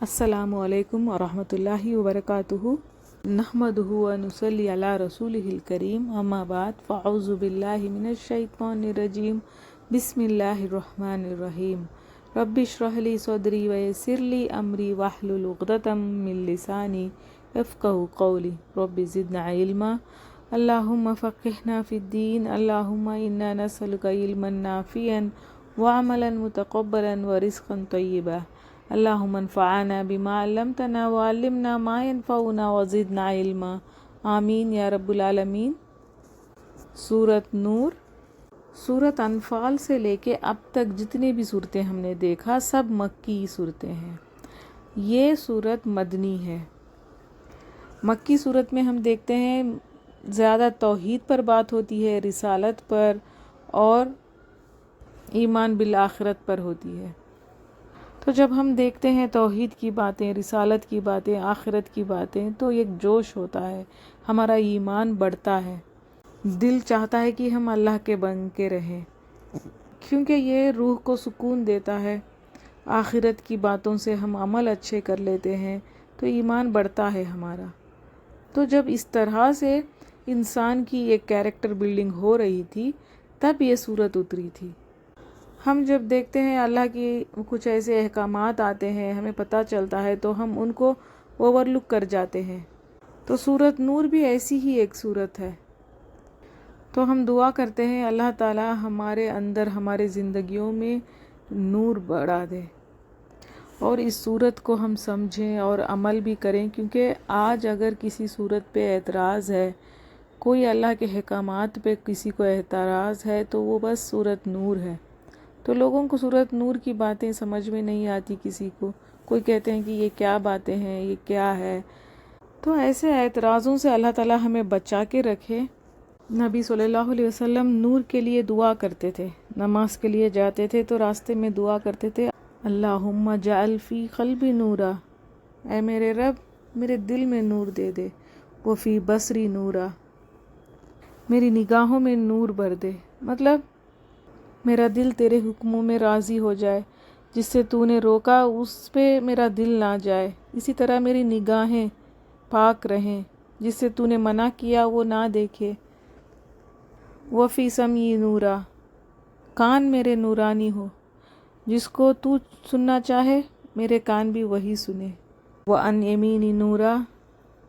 السلام علیکم ورحمۃ اللہ وبرکاتہ نحمدہ ونصلی علی رسولہ الکریم اما بعد فاعوذ باللہ من الشیطان الرجیم بسم اللہ الرحمن الرحیم رب اشرح لی صدری ویسر لی امری واحلل عقدۃ من لسانی یفقہوا قولی رب زدنا علما اللہم فقہنا فی الدین اللہم انا نسألک علما نافعا وعملا متقبلا ورزقا طیبا اللہم انفعنا بما علمتنا وعلمنا ما ينفعنا وزدنا علما آمین یا رب العالمین۔ سورۃ نور، سورۃ انفال سے لے کے اب تک جتنے بھی صورتیں ہم نے دیکھا سب مکی صورتیں ہیں۔ یہ صورت مدنی ہے۔ مکی صورت میں ہم دیکھتے ہیں زیادہ توحید پر بات ہوتی ہے، رسالت پر اور ایمان بالآخرت پر ہوتی ہے۔ تو جب ہم دیکھتے ہیں توحید کی باتیں، رسالت کی باتیں، آخرت کی باتیں، تو ایک جوش ہوتا ہے، ہمارا ایمان بڑھتا ہے، دل چاہتا ہے کہ ہم اللہ کے بن کے رہیں، کیونکہ یہ روح کو سکون دیتا ہے۔ آخرت کی باتوں سے ہم عمل اچھے کر لیتے ہیں تو ایمان بڑھتا ہے ہمارا۔ تو جب اس طرح سے انسان کی ایک کیریکٹر بلڈنگ ہو رہی تھی تب یہ صورت اتری تھی۔ ہم جب دیکھتے ہیں اللہ کی کچھ ایسے احکامات آتے ہیں، ہمیں پتہ چلتا ہے تو ہم ان کو اوور لک کر جاتے ہیں۔ تو سورۃ نور بھی ایسی ہی ایک صورت ہے۔ تو ہم دعا کرتے ہیں اللہ تعالی ہمارے اندر، ہمارے زندگیوں میں نور بڑھا دے اور اس صورت کو ہم سمجھیں اور عمل بھی کریں، کیونکہ آج اگر کسی صورت پہ اعتراض ہے، کوئی اللہ کے احکامات پہ کسی کو اعتراض ہے تو وہ بس سورۃ نور ہے۔ تو لوگوں کو سورۃ نور کی باتیں سمجھ میں نہیں آتی، کسی کو کوئی کہتے ہیں کہ یہ کیا باتیں ہیں، یہ کیا ہے۔ تو ایسے اعتراضوں سے اللہ تعالی ہمیں بچا کے رکھے۔ نبی صلی اللہ علیہ وسلم نور کے لیے دعا کرتے تھے، نماز کے لیے جاتے تھے تو راستے میں دعا کرتے تھے، اللہم جعل فی قلبی نورا، اے میرے رب میرے دل میں نور دے دے، وفی بصری نورا، میری نگاہوں میں نور بھر دے۔ مطلب میرا دل تیرے حکموں میں راضی ہو جائے، جس سے تو نے روکا اس پہ میرا دل نہ جائے، اسی طرح میری نگاہیں پاک رہیں، جس سے تو نے منع کیا وہ نہ دیکھے۔ وفی سمعی نورا، کان میرے نورانی ہو، جس کو تو سننا چاہے میرے کان بھی وہی سنے۔ وعن یمینی نورا،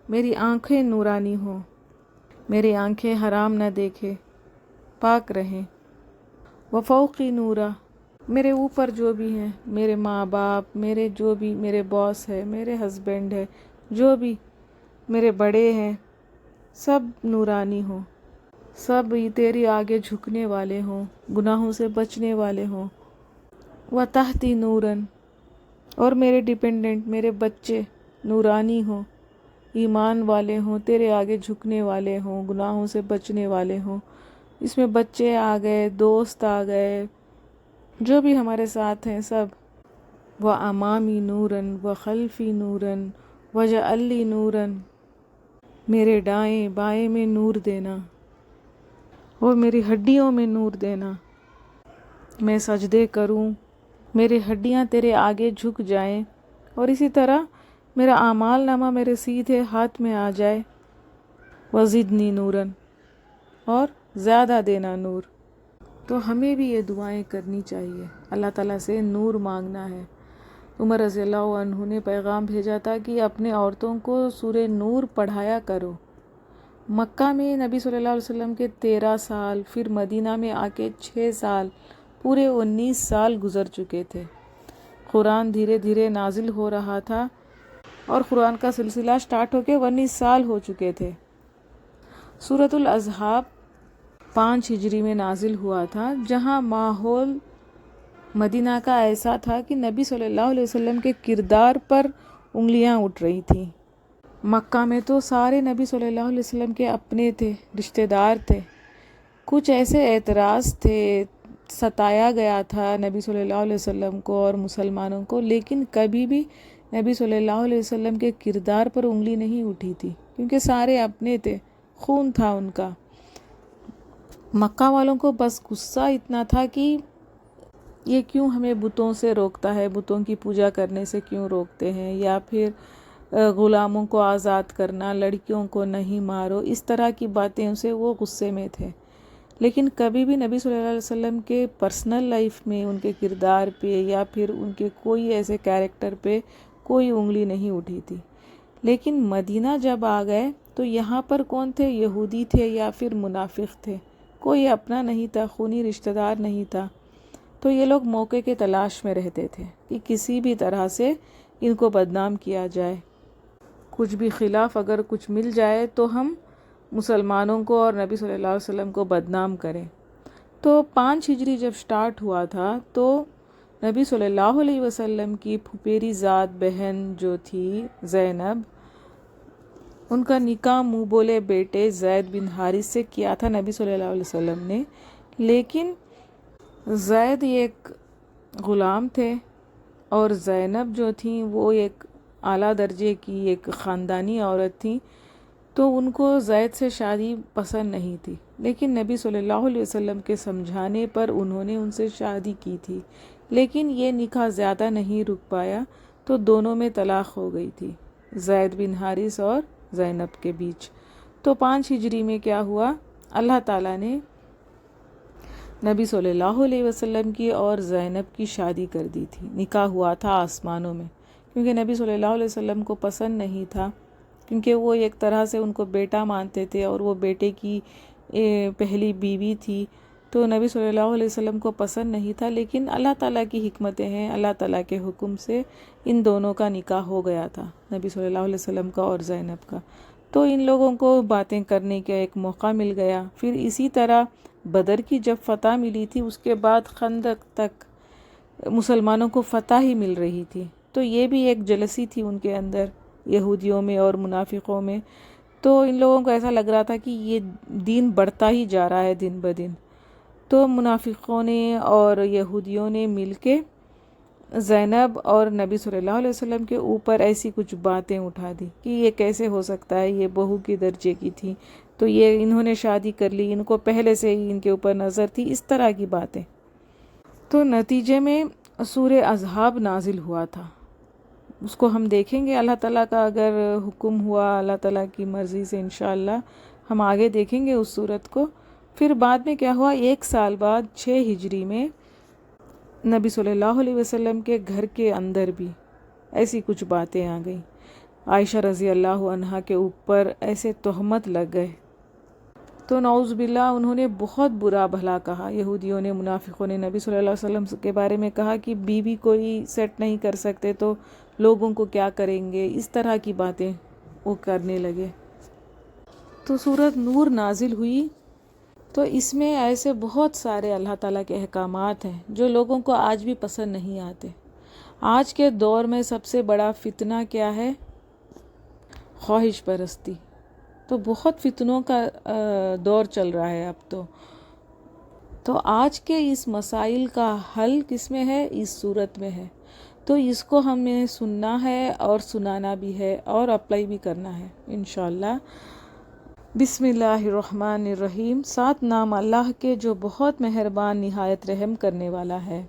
میری آنکھیں نورانی ہوں، میری آنکھیں حرام نہ دیکھے، پاک رہیں۔ وفوقی نورا، میرے اوپر جو بھی ہیں، میرے ماں باپ، میرے جو بھی میرے باس ہے، میرے ہسبینڈ ہے، جو بھی میرے بڑے ہیں، سب نورانی ہوں، سب تیری آگے جھکنے والے ہوں، گناہوں سے بچنے والے ہوں۔ وتحتی نوراً، اور میرے ڈیپینڈنٹ، میرے بچے نورانی ہوں، ایمان والے ہوں، تیرے آگے جھکنے والے ہوں، گناہوں سے بچنے والے ہوں۔ اس میں بچے آ گئے، دوست آ گئے، جو بھی ہمارے ساتھ ہیں سب۔ وَأَمَامِ نُورًا وَخَلْفِ نُورًا وَاجْعَل لِّي نُورًا، میرے دائیں بائیں میں نور دینا اور میری ہڈیوں میں نور دینا، میں سجدے کروں، میری ہڈیاں تیرے آگے جھک جائیں، اور اسی طرح میرا اعمال نامہ میرے سیدھے ہاتھ میں آ جائے۔ وَزِدْنِي نُورًا، اور زیادہ دینا نور۔ تو ہمیں بھی یہ دعائیں کرنی چاہیے، اللہ تعالیٰ سے نور مانگنا ہے۔ عمر رضی اللہ عنہ نے پیغام بھیجا تھا کہ اپنے عورتوں کو سورہ نور پڑھایا کرو۔ مکہ میں نبی صلی اللہ علیہ وسلم کے 13 سال، پھر مدینہ میں آ کے 6 سال، پورے 19 سال گزر چکے تھے۔ قرآن دھیرے دھیرے نازل ہو رہا تھا اور قرآن کا سلسلہ سٹارٹ ہو کے 19 سال ہو چکے تھے۔ سورۃ الاحزاب 5 ہجری میں نازل ہوا تھا، جہاں ماحول مدینہ کا ایسا تھا کہ نبی صلی اللہ علیہ وسلم کے کردار پر انگلیاں اٹھ رہی تھیں۔ مکہ میں تو سارے نبی صلی اللہ علیہ وسلم کے اپنے تھے، رشتہ دار تھے۔ کچھ ایسے اعتراض تھے، ستایا گیا تھا نبی صلی اللہ علیہ وسلم کو اور مسلمانوں کو، لیکن کبھی بھی نبی صلی اللہ علیہ وسلم کے کردار پر انگلی نہیں اٹھی تھی، کیونکہ سارے اپنے تھے، خون تھا ان کا۔ مکہ والوں کو بس غصہ اتنا تھا کہ یہ کیوں ہمیں بتوں سے روکتا ہے، بتوں کی پوجا کرنے سے کیوں روکتے ہیں، یا پھر غلاموں کو آزاد کرنا، لڑکیوں کو نہیں مارو، اس طرح کی باتیں سے وہ غصے میں تھے۔ لیکن کبھی بھی نبی صلی اللہ علیہ وسلم کے پرسنل لائف میں ان کے کردار پہ یا پھر ان کے کوئی ایسے کیریکٹر پہ کوئی انگلی نہیں اٹھی تھی۔ لیکن مدینہ جب آ گئے تو یہاں پر کون تھے؟ یہودی تھے یا پھر منافق تھے، کوئی اپنا نہیں تھا، خونی رشتہ دار نہیں تھا۔ تو یہ لوگ موقع کے تلاش میں رہتے تھے کہ کسی بھی طرح سے ان کو بدنام کیا جائے، کچھ بھی خلاف اگر کچھ مل جائے تو ہم مسلمانوں کو اور نبی صلی اللہ علیہ وسلم کو بدنام کریں۔ تو 5 ہجری جب سٹارٹ ہوا تھا تو نبی صلی اللہ علیہ وسلم کی پھپھیری ذات بہن جو تھی زینب، ان کا نکاح منہ بولے بیٹے زید بن حارث سے کیا تھا نبی صلی اللہ علیہ وسلم نے، لیکن زید ایک غلام تھے اور زینب جو تھیں وہ ایک اعلیٰ درجے کی ایک خاندانی عورت تھیں، تو ان کو زید سے شادی پسند نہیں تھی۔ لیکن نبی صلی اللہ علیہ وسلم کے سمجھانے پر انہوں نے ان سے شادی کی تھی، لیکن یہ نکاح زیادہ نہیں رک پایا تو دونوں میں طلاق ہو گئی تھی، زید بن حارث اور زینب کے بیچ۔ تو 5 ہجری میں کیا ہوا؟ اللہ تعالیٰ نے نبی صلی اللہ علیہ وسلم کی اور زینب کی شادی کر دی تھی، نکاح ہوا تھا آسمانوں میں، کیونکہ نبی صلی اللہ علیہ وسلم کو پسند نہیں تھا، کیونکہ وہ ایک طرح سے ان کو بیٹا مانتے تھے اور وہ بیٹے کی پہلی بیوی تھی، تو نبی صلی اللہ علیہ وسلم کو پسند نہیں تھا۔ لیکن اللہ تعالیٰ کی حکمتیں ہیں، اللہ تعالیٰ کے حکم سے ان دونوں کا نکاح ہو گیا تھا، نبی صلی اللہ علیہ وسلم کا اور زینب کا۔ تو ان لوگوں کو باتیں کرنے کا ایک موقع مل گیا۔ پھر اسی طرح بدر کی جب فتح ملی تھی اس کے بعد خندق تک مسلمانوں کو فتح ہی مل رہی تھی، تو یہ بھی ایک جلسی تھی ان کے اندر، یہودیوں میں اور منافقوں میں۔ تو ان لوگوں کو ایسا لگ رہا تھا کہ یہ دین بڑھتا ہی جا رہا ہے دن بدن، تو منافقوں نے اور یہودیوں نے مل کے زینب اور نبی صلی اللہ علیہ وسلم کے اوپر ایسی کچھ باتیں اٹھا دی کہ یہ کیسے ہو سکتا ہے، یہ بہو کی درجے کی تھی تو یہ انہوں نے شادی کر لی، ان کو پہلے سے ہی ان کے اوپر نظر تھی، اس طرح کی باتیں۔ تو نتیجے میں سورہ احزاب نازل ہوا تھا، اس کو ہم دیکھیں گے، اللہ تعالیٰ کا اگر حکم ہوا، اللہ تعالیٰ کی مرضی سے انشاءاللہ ہم آگے دیکھیں گے اس صورت کو۔ پھر بعد میں کیا ہوا، 1 سال بعد 6 ہجری میں نبی صلی اللہ علیہ وسلم کے گھر کے اندر بھی ایسی کچھ باتیں آ گئیں، عائشہ رضی اللہ عنہا کے اوپر ایسے تہمت لگ گئے، تو نعوذ باللہ انہوں نے بہت برا بھلا کہا، یہودیوں نے منافقوں نے نبی صلی اللہ علیہ وسلم کے بارے میں کہا کہ بیوی کوئی سیٹ نہیں کر سکتے تو لوگوں کو کیا کریں گے، اس طرح کی باتیں وہ کرنے لگے۔ تو سورۃ نور نازل ہوئی، تو اس میں ایسے بہت سارے اللہ تعالیٰ کے احکامات ہیں جو لوگوں کو آج بھی پسند نہیں آتے۔ آج کے دور میں سب سے بڑا فتنہ کیا ہے؟ خواہش پرستی۔ تو بہت فتنوں کا دور چل رہا ہے اب تو آج کے اس مسائل کا حل کس میں ہے؟ اس صورت میں ہے، تو اس کو ہمیں سننا ہے اور سنانا بھی ہے اور اپلائی بھی کرنا ہے انشاءاللہ۔ بسم اللہ الرحمن الرحیم، 7 نام اللہ کے جو بہت مہربان نہایت رحم کرنے والا ہے۔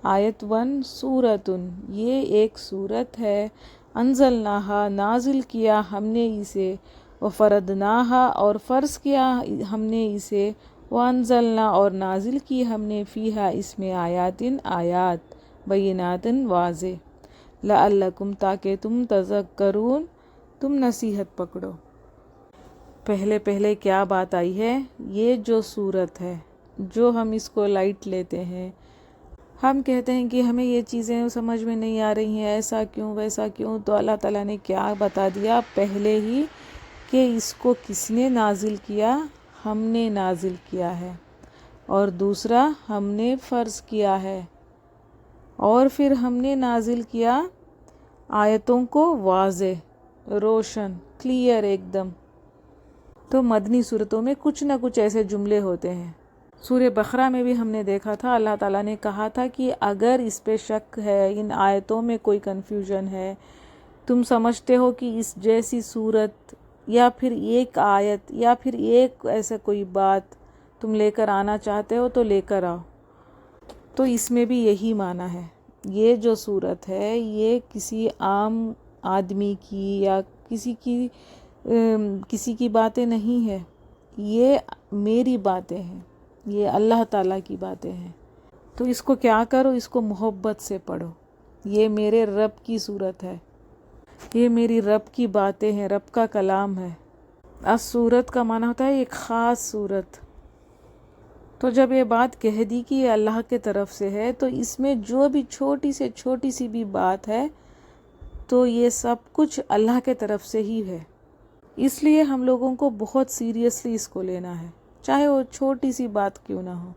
آیت 1، سورتن، یہ ایک سورت ہے، انزلناہا، نازل کیا ہم نے اسے، وفرضناہا، اور فرض کیا ہم نے اسے، وانزلنا، اور نازل کی ہم نے، فیہا، اس میں، آیاتن، آیات، بیناتن، واضح، لعلکم، تاکہ تم تذکرون، تم نصیحت پکڑو۔ پہلے کیا بات آئی ہے؟ یہ جو صورت ہے، جو ہم اس کو لائٹ لیتے ہیں، ہم کہتے ہیں کہ ہمیں یہ چیزیں سمجھ میں نہیں آ رہی ہیں، ایسا کیوں ویسا کیوں، تو اللہ تعالیٰ نے کیا بتا دیا پہلے ہی کہ اس کو کس نے نازل کیا؟ ہم نے نازل کیا ہے، اور دوسرا ہم نے فرض کیا ہے، اور پھر ہم نے نازل کیا آیتوں کو واضح، روشن، کلیئر ایک دم۔ تو مدنی صورتوں میں کچھ نہ کچھ ایسے جملے ہوتے ہیں۔ سورہ بقرہ میں بھی ہم نے دیکھا تھا، اللہ تعالیٰ نے کہا تھا کہ اگر اس پہ شک ہے، ان آیتوں میں کوئی کنفیوژن ہے، تم سمجھتے ہو کہ اس جیسی صورت یا پھر ایک آیت یا پھر ایک ایسا کوئی بات تم لے کر آنا چاہتے ہو تو لے کر آؤ۔ تو اس میں بھی یہی معنی ہے. یہ جو صورت ہے یہ کسی عام آدمی کی یا کسی کی باتیں نہیں ہے، یہ میری باتیں ہیں، یہ اللہ تعالیٰ کی باتیں ہیں. تو اس کو کیا کرو، اس کو محبت سے پڑھو. یہ میرے رب کی صورت ہے، یہ میری رب کی باتیں ہیں، رب کا کلام ہے. صورت کا معنی ہوتا ہے ایک خاص صورت. تو جب یہ بات کہہ دی کہ یہ اللہ کے طرف سے ہے تو اس میں جو بھی چھوٹی سے چھوٹی سی بھی بات ہے تو یہ سب کچھ اللہ کے طرف سے ہی ہے. اس لیے ہم لوگوں کو بہت سیریسلی اس کو لینا ہے، چاہے وہ چھوٹی سی بات کیوں نہ ہو.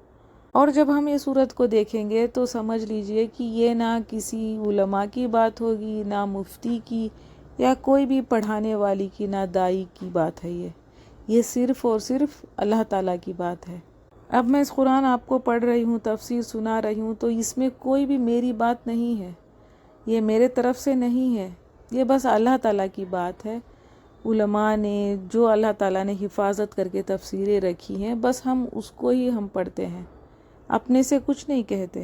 اور جب ہم یہ صورت کو دیکھیں گے تو سمجھ لیجئے کہ یہ نہ کسی علماء کی بات ہوگی، نہ مفتی کی یا کوئی بھی پڑھانے والی کی، نہ دائی کی بات ہے. یہ صرف اور صرف اللہ تعالیٰ کی بات ہے. اب میں اس قرآن آپ کو پڑھ رہی ہوں، تفسیر سنا رہی ہوں، تو اس میں کوئی بھی میری بات نہیں ہے، یہ میرے طرف سے نہیں ہے، یہ بس اللہ تعالیٰ کی بات ہے. علماء نے جو اللہ تعالیٰ نے حفاظت کر کے تفسیریں رکھی ہیں، بس ہم اس کو ہی ہم پڑھتے ہیں، اپنے سے کچھ نہیں کہتے.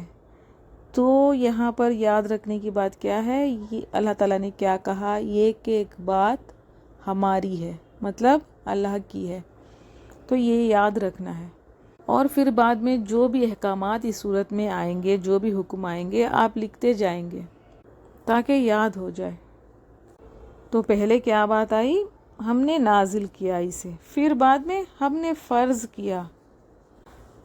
تو یہاں پر یاد رکھنے کی بات کیا ہے، یہ اللہ تعالیٰ نے کیا کہا، یہ کہ ایک بات ہماری ہے، مطلب اللہ کی ہے. تو یہ یاد رکھنا ہے. اور پھر بعد میں جو بھی احکامات اس صورت میں آئیں گے، جو بھی حکم آئیں گے، آپ لکھتے جائیں گے تاکہ یاد ہو جائے. تو پہلے کیا بات آئی، ہم نے نازل کیا اسے، پھر بعد میں ہم نے فرض کیا.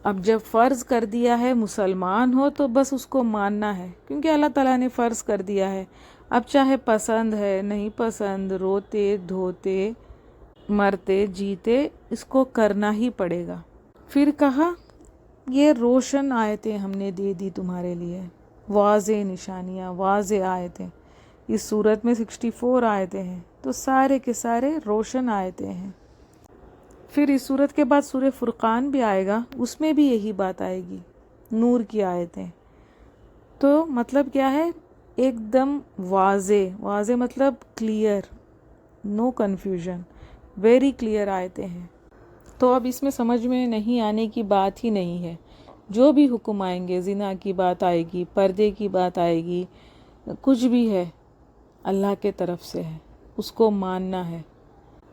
اب جب فرض کر دیا ہے، مسلمان ہو تو بس اس کو ماننا ہے، کیونکہ اللہ تعالیٰ نے فرض کر دیا ہے. اب چاہے پسند ہے نہیں پسند، روتے دھوتے مرتے جیتے، اس کو کرنا ہی پڑے گا. پھر کہا یہ روشن آیتیں ہم نے دے دی تمہارے لیے، واضح نشانیاں، واضح آیتیں. اس صورت میں 64 آیتیں ہیں، تو سارے کے سارے روشن آیتیں ہیں. پھر اس صورت کے بعد سورہ فرقان بھی آئے گا، اس میں بھی یہی بات آئے گی، نور کی آیتیں. تو مطلب کیا ہے، ایک دم واضح، واضح مطلب کلیئر، نو کنفیوژن، ویری کلیئر آیتیں ہیں. تو اب اس میں سمجھ میں نہیں آنے کی بات ہی نہیں ہے. جو بھی حکم آئیں گے، زنا کی بات آئے گی، پردے کی بات آئے گی، کچھ بھی ہے اللہ کے طرف سے ہے، اس کو ماننا ہے.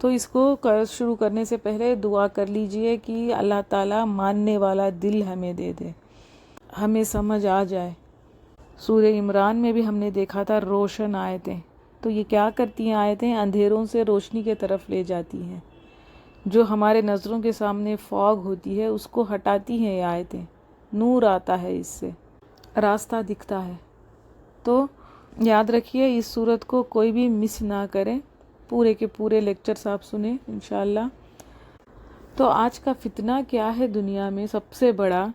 تو اس کو شروع کرنے سے پہلے دعا کر لیجئے کہ اللہ تعالیٰ ماننے والا دل ہمیں دے دے، ہمیں سمجھ آ جائے. سورہ عمران میں بھی ہم نے دیکھا تھا روشن آیتیں. تو یہ کیا کرتی ہیں آیتیں، اندھیروں سے روشنی کے طرف لے جاتی ہیں. جو ہمارے نظروں کے سامنے فوگ ہوتی ہے اس کو ہٹاتی ہیں یہ آیتیں، نور آتا ہے، اس سے راستہ دکھتا ہے. تو یاد رکھیے اس صورت کو کوئی بھی مس نہ کریں، پورے کے پورے لیکچرز آپ سنیں انشاءاللہ. تو آج کا فتنہ کیا ہے دنیا میں سب سے بڑا،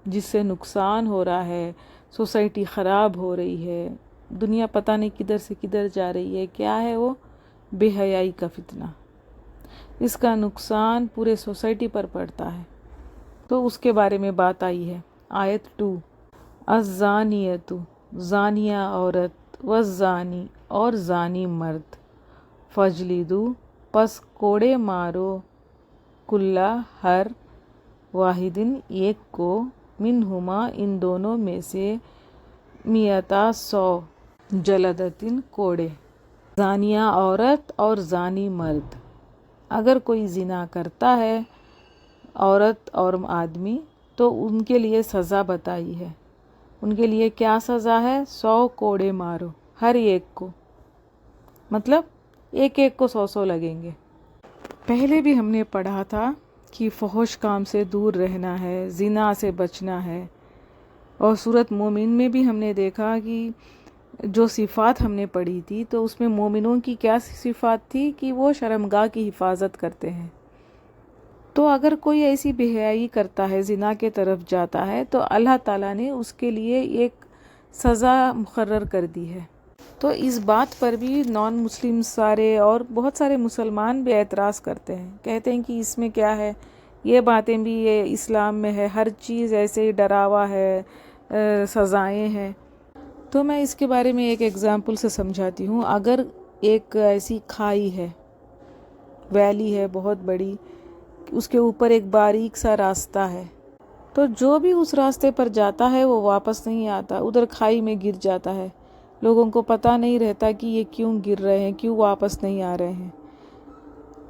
جس سے نقصان ہو رہا ہے، سوسائٹی خراب ہو رہی ہے، دنیا پتہ نہیں کدھر سے کدھر جا رہی ہے، کیا ہے وہ، بے حیائی کا فتنہ. اس کا نقصان پورے سوسائٹی پر پڑتا ہے. تو اس کے بارے میں بات آئی ہے. آیت 2، الزانیۃ، زانیہ عورت، والزانی، اور زانی مرد، فجلدو، پس کوڑے مارو، کلا، ہر، واحدن، ایک کو، منہما، ان دونوں میں سے، میتا، 100، جلدتن، کوڑے. زانیہ عورت اور زانی مرد، اگر کوئی زنا کرتا ہے عورت اور آدمی تو ان کے لیے سزا بتائی ہے. ان کے لیے کیا سزا ہے، 100 کوڑے مارو، ہر ایک کو، مطلب ایک ایک کو 100 لگیں گے. پہلے بھی ہم نے پڑھا تھا کہ فحش کام سے دور رہنا ہے، زنا سے بچنا ہے. اور سورۃ مومن میں بھی ہم نے دیکھا کہ جو صفات ہم نے پڑھی تھی تو اس میں مومنوں کی کیا صفات تھی کہ وہ شرمگاہ کی حفاظت کرتے ہیں. تو اگر کوئی ایسی بے حیائی کرتا ہے، زنا کے طرف جاتا ہے، تو اللہ تعالیٰ نے اس کے لیے ایک سزا مقرر کر دی ہے. تو اس بات پر بھی نان مسلم سارے اور بہت سارے مسلمان بھی اعتراض کرتے ہیں، کہتے ہیں کہ اس میں کیا ہے، یہ باتیں بھی یہ اسلام میں ہے، ہر چیز ایسے ہی ڈراوا ہے، سزائیں ہیں. تو میں اس کے بارے میں ایک ایگزامپل سے سمجھاتی ہوں. اگر ایک ایسی کھائی ہے، ویلی ہے بہت بڑی، اس کے اوپر ایک باریک سا راستہ ہے، تو جو بھی اس راستے پر جاتا ہے وہ واپس نہیں آتا، ادھر کھائی میں گر جاتا ہے، لوگوں کو پتہ نہیں رہتا کہ یہ کیوں گر رہے ہیں، کیوں واپس نہیں آ رہے ہیں۔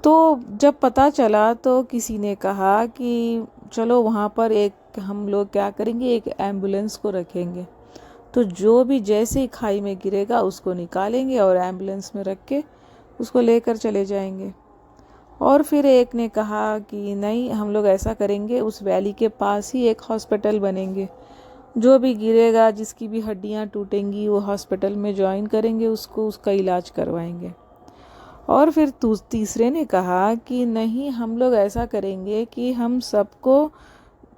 تو جب پتہ چلا تو کسی نے کہا کہ چلو وہاں پر ایک ہم لوگ کیا کریں گے، ایک ایمبولینس کو رکھیں گے، تو جو بھی جیسے ہی کھائی میں گرے گا اس کو نکالیں گے اور ایمبولینس میں رکھ کے اس کو لے کر چلے جائیں گے۔ اور پھر ایک نے کہا کہ نہیں، ہم لوگ ایسا کریں گے، اس ویلی کے پاس ہی ایک ہاسپٹل بنیں گے، جو بھی گرے گا، جس کی بھی ہڈیاں ٹوٹیں گی، وہ ہاسپٹل میں جوائن کریں گے، اس کو اس کا علاج کروائیں گے۔ اور پھر تیسرے نے کہا کہ نہیں، ہم لوگ ایسا کریں گے کہ ہم سب کو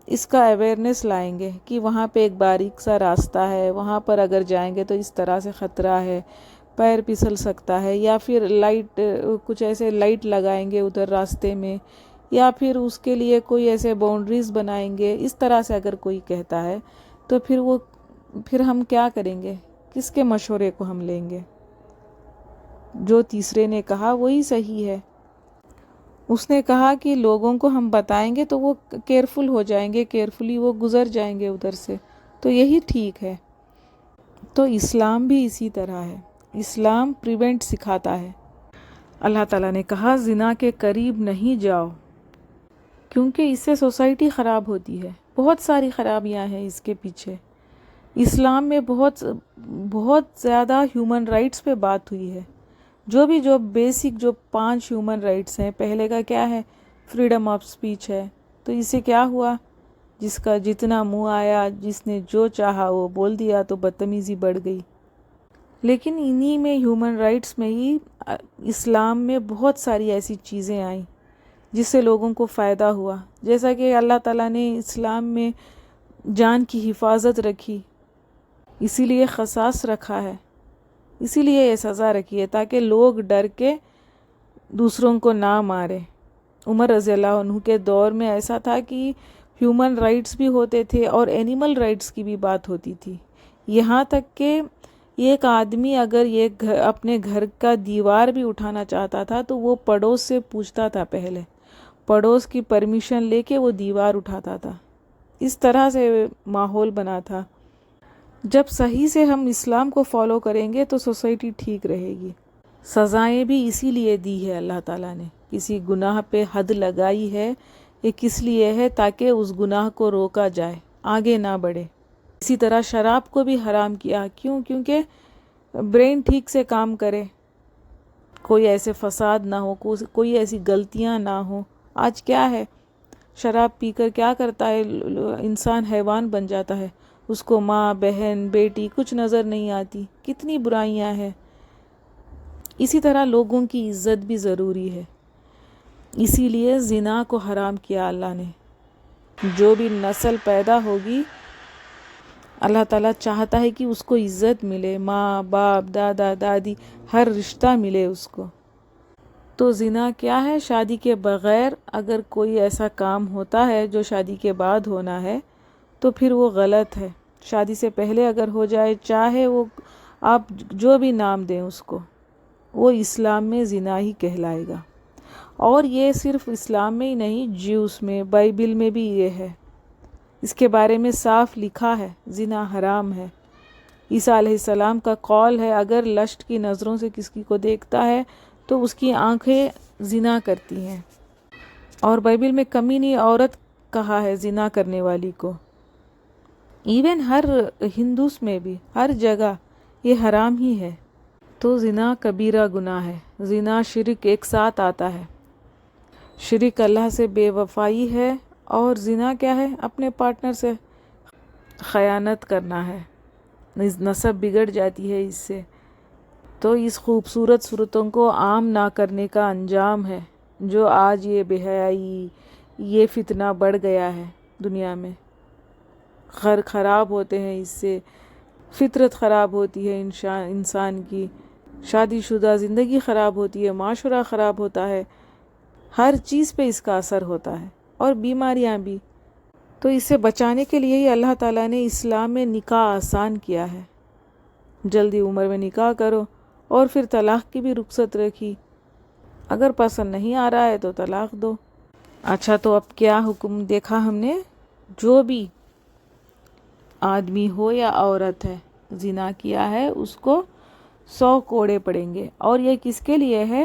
اس کا اویئرنیس لائیں گے کہ وہاں پہ ایک باریک سا راستہ ہے، وہاں پر اگر جائیں گے تو اس طرح سے خطرہ ہے، پیر پھسل سکتا ہے، یا پھر لائٹ، کچھ ایسے لائٹ لگائیں گے ادھر راستے میں، یا پھر اس کے لیے کوئی ایسے باؤنڈریز بنائیں گے۔ اس طرح سے اگر کوئی کہتا ہے تو پھر ہم کیا کریں گے، کس کے مشورے کو ہم لیں گے؟ جو تیسرے نے کہا وہی صحیح ہے۔ اس نے کہا کہ لوگوں کو ہم بتائیں گے تو وہ کیئرفل ہو جائیں گے، کیئرفلی وہ گزر جائیں گے ادھر سے، تو یہی ٹھیک ہے۔ تو اسلام بھی اسی طرح ہے، اسلام پریونٹ سکھاتا ہے۔ اللہ تعالیٰ نے کہا زنا کے قریب نہیں جاؤ، کیونکہ اس سے سوسائٹی خراب ہوتی ہے، بہت ساری خرابیاں ہیں اس کے پیچھے۔ اسلام میں بہت زیادہ ہیومن رائٹس پہ بات ہوئی ہے، جو بیسک 5 ہیومن رائٹس ہیں۔ پہلے کا کیا ہے، فریڈم آف سپیچ ہے، تو اس سے کیا ہوا، جس کا جتنا منہ آیا، جس نے جو چاہا وہ بول دیا، تو بدتمیزی بڑھ گئی۔ لیکن انہی میں ہیومن رائٹس میں ہی اسلام میں بہت ساری ایسی چیزیں آئیں جس سے لوگوں کو فائدہ ہوا، جیسا کہ اللہ تعالیٰ نے اسلام میں جان کی حفاظت رکھی، اسی لیے قصاص رکھا ہے، اسی لیے یہ سزا رکھی ہے تاکہ لوگ ڈر کے دوسروں کو نہ مارے۔ عمر رضی اللہ عنہ کے دور میں ایسا تھا کہ ہیومن رائٹس بھی ہوتے تھے اور اینیمل رائٹس کی بھی بات ہوتی تھی، یہاں تک کہ ایک آدمی اگر اپنے گھر کا دیوار بھی اٹھانا چاہتا تھا تو وہ پڑوس سے پوچھتا تھا، پہلے پڑوس کی پرمیشن لے کے وہ دیوار اٹھاتا تھا۔ اس طرح سے ماحول بنا تھا۔ جب صحیح سے ہم اسلام کو فالو کریں گے تو سوسائٹی ٹھیک رہے گی۔ سزائیں بھی اسی لیے دی ہے اللہ تعالیٰ نے، کسی گناہ پہ حد لگائی ہے، یہ کس لیے ہے، تاکہ اس گناہ کو روکا جائے، آگے نہ بڑھے۔ اسی طرح شراب کو بھی حرام کیا، کیوں؟ کیونکہ برین ٹھیک سے کام کرے، کوئی ایسے فساد نہ ہو، کوئی ایسی غلطیاں نہ ہو۔ آج کیا ہے، شراب پی کر کیا کرتا ہے انسان، حیوان بن جاتا ہے، اس کو ماں، بہن، بیٹی کچھ نظر نہیں آتی، کتنی برائیاں ہیں۔ اسی طرح لوگوں کی عزت بھی ضروری ہے، اسی لیے زنا کو حرام کیا اللہ نے۔ جو بھی نسل پیدا ہوگی اللہ تعالیٰ چاہتا ہے کہ اس کو عزت ملے، ماں، باپ، دادا، دادی، ہر رشتہ ملے اس کو۔ تو زنا کیا ہے، شادی کے بغیر اگر کوئی ایسا کام ہوتا ہے جو شادی کے بعد ہونا ہے تو پھر وہ غلط ہے۔ شادی سے پہلے اگر ہو جائے، چاہے وہ آپ جو بھی نام دیں اس کو، وہ اسلام میں زنا ہی کہلائے گا۔ اور یہ صرف اسلام میں ہی نہیں، جیوس میں، بائبل میں بھی یہ ہے، اس کے بارے میں صاف لکھا ہے، زنا حرام ہے۔ عیسیٰ علیہ السلام کا قول ہے، اگر لشٹ کی نظروں سے کسی کو دیکھتا ہے تو اس کی آنکھیں زنا کرتی ہیں۔ اور بائبل میں کمینی عورت کہا ہے زنا کرنے والی کو۔ ایون ہر ہندوس میں بھی ہر جگہ یہ حرام ہی ہے۔ تو زنا کبیرہ گناہ ہے، زنا شرک ایک ساتھ آتا ہے۔ شرک اللہ سے بے وفائی ہے، اور زنا کیا ہے، اپنے پارٹنر سے خیانت کرنا ہے، نسب بگڑ جاتی ہے اس سے۔ تو اس خوبصورت صورتوں کو عام نہ کرنے کا انجام ہے جو آج یہ بے حیائی، یہ فتنہ بڑھ گیا ہے دنیا میں۔ گھر خراب ہوتے ہیں اس سے، فطرت خراب ہوتی ہے انسان کی، شادی شدہ زندگی خراب ہوتی ہے، معاشرہ خراب ہوتا ہے، ہر چیز پہ اس کا اثر ہوتا ہے، اور بیماریاں بھی۔ تو اس سے بچانے کے لیے ہی اللہ تعالیٰ نے اسلام میں نکاح آسان کیا ہے، جلدی عمر میں نکاح کرو، اور پھر طلاق کی بھی رخصت رکھی، اگر پسند نہیں آ رہا ہے تو طلاق دو۔ اچھا، تو اب کیا حکم دیکھا ہم نے، جو بھی آدمی ہو یا عورت ہے زنا کیا ہے اس کو 100 کوڑے پڑیں گے. اور یہ کس کے لیے ہے؟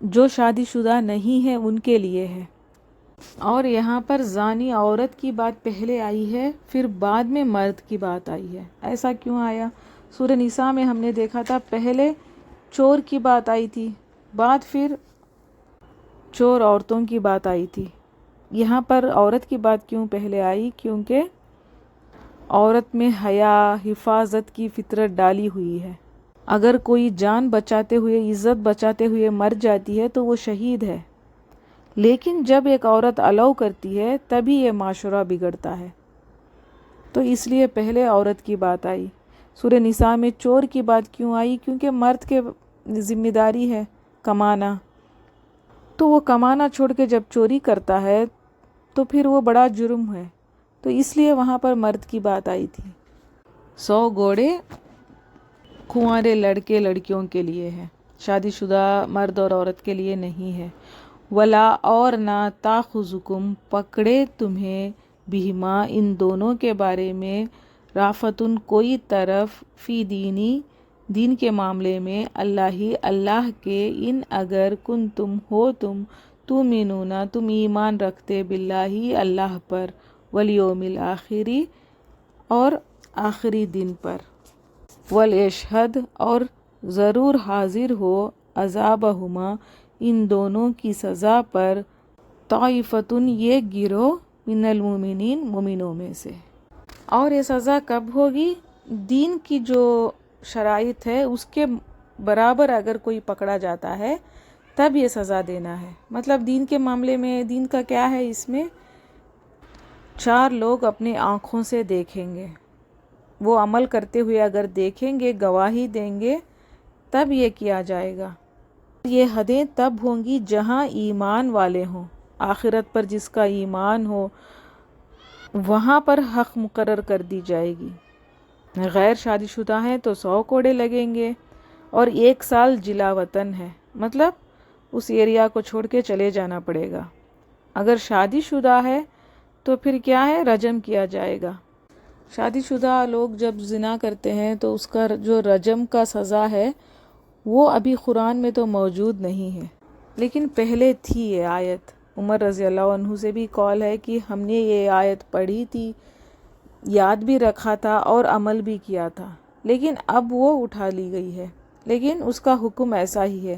جو شادی شدہ نہیں ہے ان کے لیے ہے. اور یہاں پر زانی عورت کی بات پہلے آئی ہے، پھر بعد میں مرد کی بات آئی ہے. ایسا کیوں آیا؟ سورہ نساء میں ہم نے دیکھا تھا پہلے چور کی بات آئی تھی، بعد پھر چور عورتوں کی بات آئی تھی. یہاں پر عورت کی بات کیوں پہلے آئی؟ کیونکہ عورت میں حیا، حفاظت کی فطرت ڈالی ہوئی ہے. اگر کوئی جان بچاتے ہوئے، عزت بچاتے ہوئے مر جاتی ہے تو وہ شہید ہے. لیکن جب ایک عورت الاؤ کرتی ہے تبھی یہ معاشرہ بگڑتا ہے. تو اس لیے پہلے عورت کی بات آئی. سورہ نساء میں چور کی بات کیوں آئی؟ کیونکہ مرد کے ذمہ داری ہے کمانا، تو وہ کمانا چھوڑ کے جب چوری کرتا ہے تو پھر وہ بڑا جرم ہے. تو اس لیے وہاں پر مرد کی بات آئی تھی. 100 گھوڑے کنوارے لڑکے لڑکیوں کے لیے ہے، شادی شدہ مرد اور عورت کے لیے نہیں ہے. ولا اور نہ تاخذکم پکڑے تمہیں بہما ان دونوں کے بارے میں رافتن کوئی طرف فی دین کے معاملے میں اللہ کے ان اگر کن تم ہو تم تومنون تم ایمان رکھتے باللہ اللہ پر والیوم الآخری اور آخری دن پر والیشہد اور ضرور حاضر ہو عذابہما ان دونوں کی سزا پر طائفتن یہ گروہ من المؤمنین مومنوں میں سے. اور یہ سزا کب ہوگی؟ دین کی جو شرائط ہے اس کے برابر اگر کوئی پکڑا جاتا ہے تب یہ سزا دینا ہے. مطلب دین کے معاملے میں دین کا کیا ہے؟ اس میں 4 لوگ اپنے آنکھوں سے دیکھیں گے، وہ عمل کرتے ہوئے اگر دیکھیں گے، گواہی دیں گے تب یہ کیا جائے گا. یہ حدیں تب ہوں گی جہاں ایمان والے ہوں، آخرت پر جس کا ایمان ہو وہاں پر حق مقرر کر دی جائے گی. غیر شادی شدہ ہیں تو 100 کوڑے لگیں گے، اور 1 سال جلا وطن ہے، مطلب اس ایریا کو چھوڑ کے چلے جانا پڑے گا. اگر شادی شدہ ہے تو پھر کیا ہے؟ رجم کیا جائے گا. شادی شدہ لوگ جب زنا کرتے ہیں تو اس کا جو رجم کا سزا ہے وہ ابھی قرآن میں تو موجود نہیں ہے، لیکن پہلے تھی یہ آیت. عمر رضی اللہ عنہ سے بھی قول ہے کہ ہم نے یہ آیت پڑھی تھی، یاد بھی رکھا تھا اور عمل بھی کیا تھا، لیکن اب وہ اٹھا لی گئی ہے. لیکن اس کا حکم ایسا ہی ہے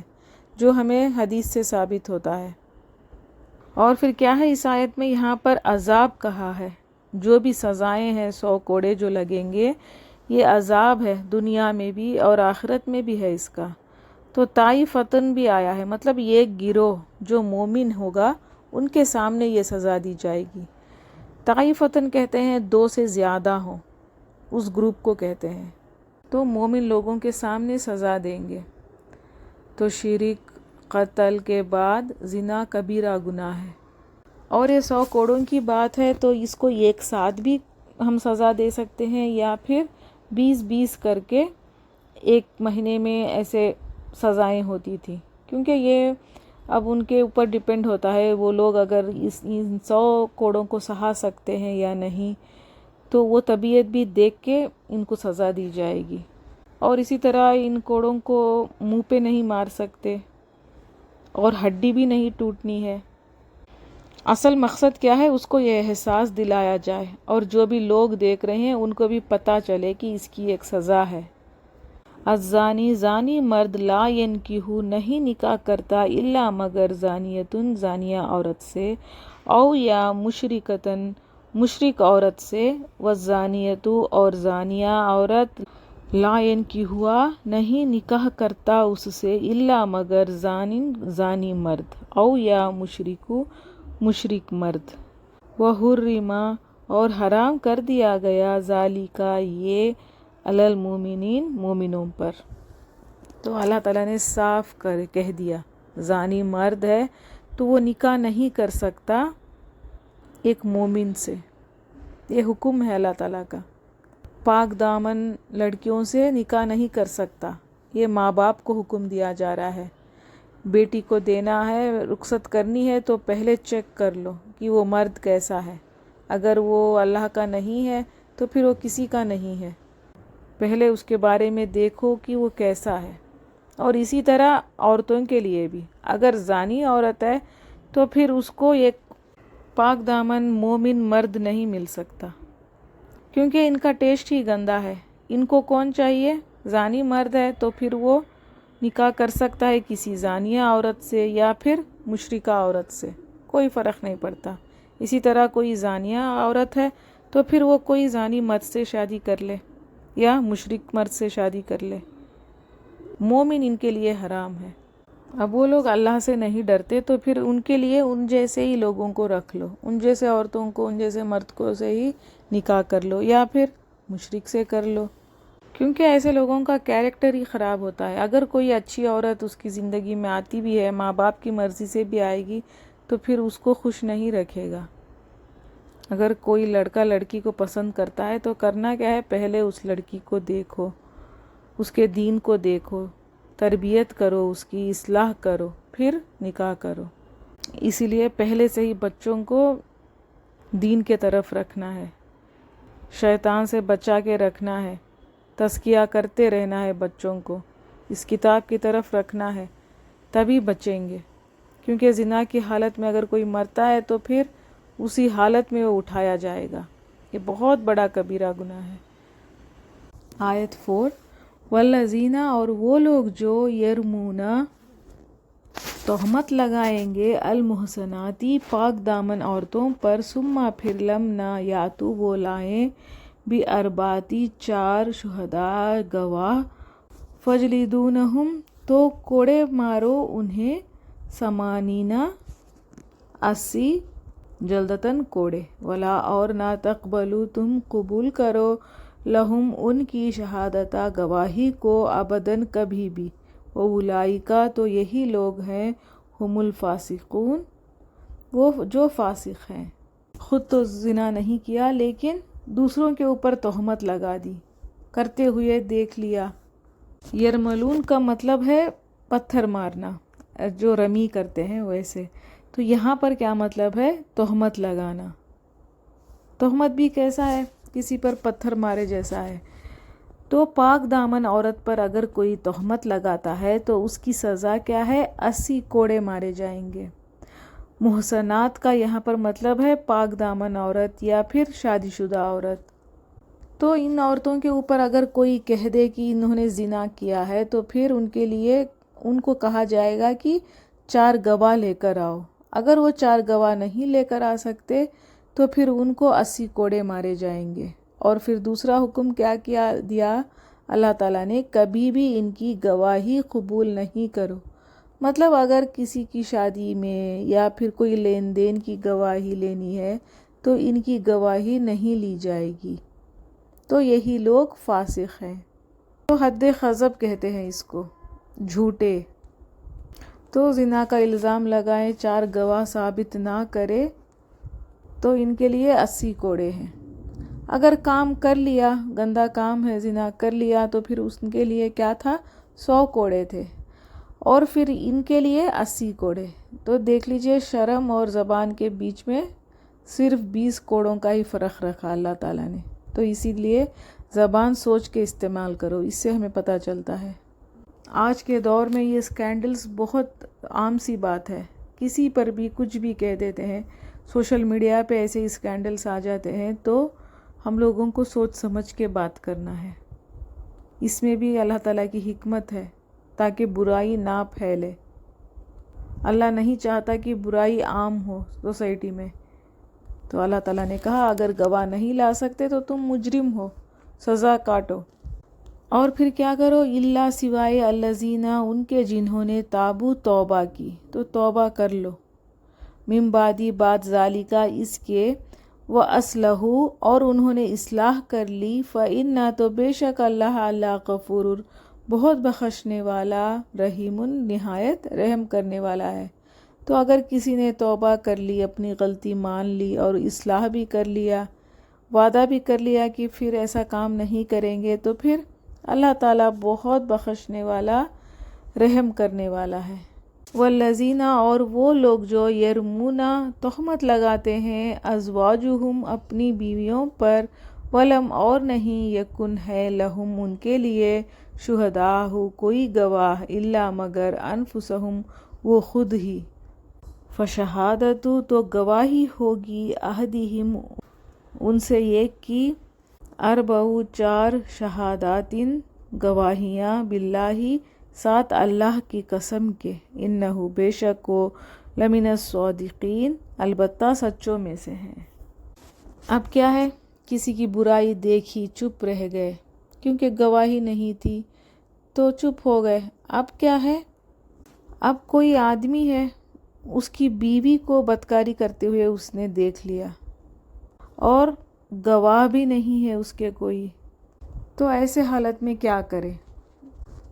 جو ہمیں حدیث سے ثابت ہوتا ہے. اور پھر کیا ہے اس آیت میں؟ یہاں پر عذاب کہا ہے. جو بھی سزائیں ہیں 100 کوڑے جو لگیں گے یہ عذاب ہے، دنیا میں بھی اور آخرت میں بھی ہے اس کا. تو طائفتن بھی آیا ہے، مطلب یہ گروہ جو مومن ہوگا ان کے سامنے یہ سزا دی جائے گی. طائفتن کہتے ہیں 2 سے زیادہ ہوں، اس گروپ کو کہتے ہیں. تو مومن لوگوں کے سامنے سزا دیں گے. تو شرک قتل کے بعد زنا کبیرہ گناہ ہے. اور یہ 100 کوڑوں کی بات ہے تو اس کو ایک ساتھ بھی ہم سزا دے سکتے ہیں، یا پھر 20 کر کے 1 مہینے میں ایسے سزائیں ہوتی تھی. کیونکہ یہ اب ان کے اوپر ڈیپینڈ ہوتا ہے وہ لوگ اگر ان 100 کوڑوں کو سہا سکتے ہیں یا نہیں، تو وہ طبیعت بھی دیکھ کے ان کو سزا دی جائے گی. اور اسی طرح ان کوڑوں کو منہ پہ نہیں مار سکتے اور ہڈی بھی نہیں ٹوٹنی ہے. اصل مقصد کیا ہے؟ اس کو یہ احساس دلایا جائے اور جو بھی لوگ دیکھ رہے ہیں ان کو بھی پتہ چلے کہ اس کی ایک سزا ہے. الزانی زانی مرد لا ینکحو نہیں نکاح کرتا الا مگر زانیتن زانیہ عورت سے، او یا مشرکتن مشرک عورت سے، والزانیتو اور زانیہ عورت لا ینکحوہا نہیں نکاح کرتا اس سے الا مگر زانن زانی مرد، او یا مشرکو مشرک مرد. وحرم اور حرام کر دیا گیا ذالک یہ علی المؤمنین مومنوں پر. تو اللہ تعالیٰ نے صاف کہہ دیا زانی مرد ہے تو وہ نکاح نہیں کر سکتا ایک مومن سے. یہ حکم ہے اللہ تعالیٰ کا. پاک دامن لڑکیوں سے نکاح نہیں کر سکتا، یہ ماں باپ کو حکم دیا جا رہا ہے. بیٹی کو دینا ہے، رخصت کرنی ہے تو پہلے چیک کر لو کہ وہ مرد کیسا ہے. اگر وہ اللہ کا نہیں ہے تو پھر وہ کسی کا نہیں ہے، پہلے اس کے بارے میں دیکھو کہ وہ کیسا ہے۔ اور اسی طرح عورتوں کے لیے بھی، اگر زانی عورت ہے تو پھر اس کو ایک پاک دامن مومن مرد نہیں مل سکتا، کیونکہ ان کا ٹیسٹ ہی گندا ہے۔ ان کو کون چاہیے؟ زانی مرد ہے تو پھر وہ نکاح کر سکتا ہے کسی زانیہ عورت سے یا پھر مشرکہ عورت سے، کوئی فرق نہیں پڑتا۔ اسی طرح کوئی زانیہ عورت ہے تو پھر وہ کوئی زانی مرد سے شادی کر لے یا مشرک مرد سے شادی کر لے، مومن ان کے لیے حرام ہے۔ اب وہ لوگ اللہ سے نہیں ڈرتے تو پھر ان کے لیے ان جیسے ہی لوگوں کو رکھ لو، ان جیسے عورتوں کو، ان جیسے مرد کو سے ہی نکاح کر لو یا پھر مشرک سے کر لو، کیونکہ ایسے لوگوں کا کیریکٹر ہی خراب ہوتا ہے۔ اگر کوئی اچھی عورت اس کی زندگی میں آتی بھی ہے، ماں باپ کی مرضی سے بھی آئے گی، تو پھر اس کو خوش نہیں رکھے گا۔ اگر کوئی لڑکا لڑکی کو پسند کرتا ہے تو کرنا کیا ہے؟ پہلے اس لڑکی کو دیکھو، اس کے دین کو دیکھو، تربیت کرو، اس کی اصلاح کرو، پھر نکاح کرو۔ اسی لیے پہلے سے ہی بچوں کو دین کے طرف رکھنا ہے، شیطان سے بچا کے رکھنا ہے، تزکیہ کرتے رہنا ہے بچوں کو، اس کتاب کی طرف رکھنا ہے، تبھی بچیں گے۔ کیونکہ زنا کی حالت میں اگر کوئی مرتا ہے تو پھر اسی حالت میں وہ اٹھایا جائے گا، یہ بہت بڑا کبیرہ گناہ ہے۔ آیت 4، والذین، اور وہ لوگ جو یرمون تہمت لگائیں گے، المحصناتی، پاک دامن عورتوں پر، ثم پھر لم نہ یاتو، وہ لائیں، باربعۃ، 4 شہداء گواہ، فجلدونہم، تو کوڑے مارو انہیں، 80، 80 جلدتاً کوڑے، ولا، اور نہ تقبلو، تم قبول کرو، لہم، ان کی، شہادتہ، گواہی کو، ابداً، کبھی بھی، واولئک، تو یہی لوگ ہیں، ہم الفاسقون، وہ جو فاسق ہیں۔ خود تو زنا نہیں کیا لیکن دوسروں کے اوپر تہمت لگا دی، کرتے ہوئے دیکھ لیا۔ یرملون کا مطلب ہے پتھر مارنا، جو رمی کرتے ہیں ویسے۔ تو یہاں پر کیا مطلب ہے؟ تہمت لگانا۔ تہمت بھی کیسا ہے؟ کسی پر پتھر مارے جیسا ہے۔ تو پاک دامن عورت پر اگر کوئی تہمت لگاتا ہے تو اس کی سزا کیا ہے؟ 80 کوڑے مارے جائیں گے۔ محصنات کا یہاں پر مطلب ہے پاک دامن عورت یا پھر شادی شدہ عورت۔ تو ان عورتوں کے اوپر اگر کوئی کہہ دے کہ انہوں نے زنا کیا ہے تو پھر ان کے لیے ان کو کہا جائے گا کہ 4 گواہ لے کر آؤ۔ اگر وہ 4 گواہ نہیں لے کر آ سکتے تو پھر ان کو 80 کوڑے مارے جائیں گے۔ اور پھر دوسرا حکم کیا دیا اللہ تعالیٰ نے؟ کبھی بھی ان کی گواہی قبول نہیں کرو۔ مطلب اگر کسی کی شادی میں یا پھر کوئی لین دین کی گواہی لینی ہے تو ان کی گواہی نہیں لی جائے گی، تو یہی لوگ فاسق ہیں۔ تو حد قذف کہتے ہیں اس کو، جھوٹے۔ تو زنا کا الزام لگائیں، 4 گواہ ثابت نہ کرے تو ان کے لیے 80 کوڑے ہیں۔ اگر کام کر لیا، گندا کام ہے، زنا کر لیا، تو پھر اس کے لیے کیا تھا؟ 100 کوڑے تھے، اور پھر ان کے لیے 80 کوڑے۔ تو دیکھ لیجئے شرم اور زبان کے بیچ میں صرف 20 کوڑوں کا ہی فرق رکھا اللہ تعالیٰ نے۔ تو اسی لیے زبان سوچ کے استعمال کرو، اس سے ہمیں پتہ چلتا ہے۔ آج کے دور میں یہ اسکینڈلز بہت عام سی بات ہے، کسی پر بھی کچھ بھی کہہ دیتے ہیں، سوشل میڈیا پہ ایسے اسکینڈلز آ جاتے ہیں۔ تو ہم لوگوں کو سوچ سمجھ کے بات کرنا ہے، اس میں بھی اللہ تعالیٰ کی حکمت ہے تاکہ برائی نہ پھیلے۔ اللہ نہیں چاہتا کہ برائی عام ہو سوسائٹی میں، تو اللہ تعالیٰ نے کہا اگر گواہ نہیں لا سکتے تو تم مجرم ہو، سزا کاٹو۔ اور پھر کیا کرو؟ اللہ، سوائے الذین، ان کے جنہوں نے، تابو، توبہ کی، تو توبہ کر لو، من بعد، بعد، ذالک، اس کے، واصلحوا، اور انہوں نے اصلاح کر لی، فإن، تو بے شک اللہ غفور، بہت بخشنے والا، رحیم، نہایت رحم کرنے والا ہے۔ تو اگر کسی نے توبہ کر لی، اپنی غلطی مان لی اور اصلاح بھی کر لیا، وعدہ بھی کر لیا کہ پھر ایسا کام نہیں کریں گے، تو پھر اللہ تعالیٰ بہت بخشنے والا، رحم کرنے والا ہے۔ والذین اور وہ لوگ جو یرمونا تہمت لگاتے ہیں ازواجہم اپنی بیویوں پر ولم اور نہیں یکن ہے لہم ان کے لیے شہداء کوئی گواہ الا مگر انفسہم وہ خود ہی فشہادت تو گواہی ہوگی احدہم ان سے ایک کی اربع 4 شہاداتن گواہیاں باللہ ساتھ اللہ کی قسم کے انہو بے شک وہ لمن الصادقین البتہ سچوں میں سے ہیں۔ اب کیا ہے، کسی کی برائی دیکھی چپ رہ گئے کیونکہ گواہی نہیں تھی تو چپ ہو گئے۔ اب کیا ہے، اب کوئی آدمی ہے اس کی بیوی کو بدکاری کرتے ہوئے اس نے دیکھ لیا اور گواہ بھی نہیں ہے اس کے کوئی، تو ایسے حالت میں کیا کرے؟